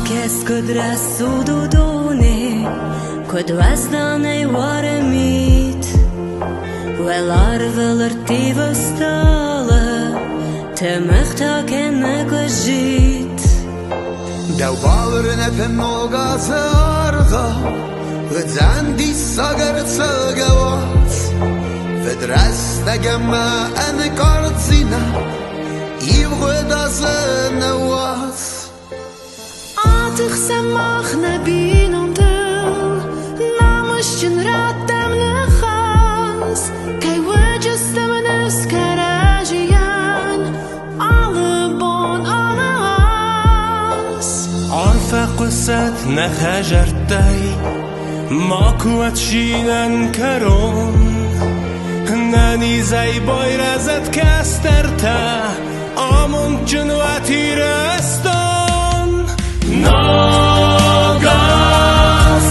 Kes kudra sududone Kudvazdane waremit Velar velar tivastala Temechta kenne gajit Dau balren epen olgası arga Gıdzandi sagar tsagavat Vedresta gemma en kardzina Ivgudası nevat Atık semach nebin ondel Namışçın rattem lechas Kei wajustem nes karajian Alibon alas عارفة قصة نخجرتي ما كوت شينن كرون ناني زي بايرزت كسترتا آمون جنواتي رستون ناغاس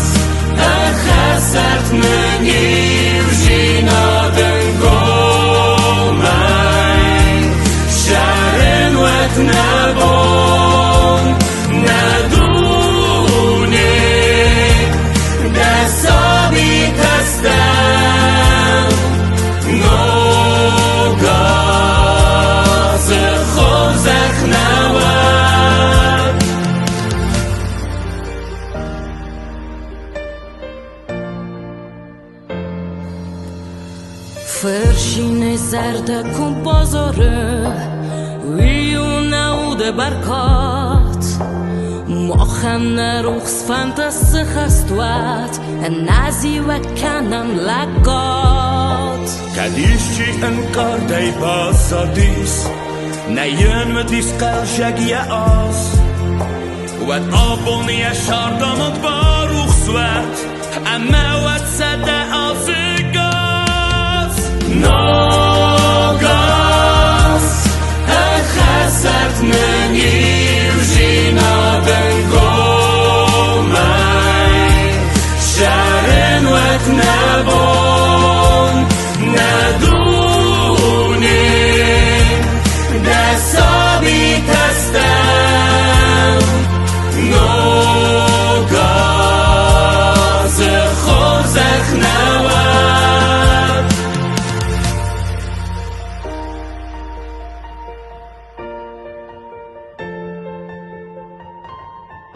أخسرت مني وجينا دنقومي شارن وتنبون نادوني دسابي تستم نوغاز خوزخ نوان Verschine zerde kompozore Viuna ude barkat Mochem neruchs fantasy chastwat En nazi wekanan lagot Kadiści enkar dej basadis Nejen met die skalshagia as Wat abon je shardam het baruch zwart En me wat zede als gas Nagas Het gesert me niet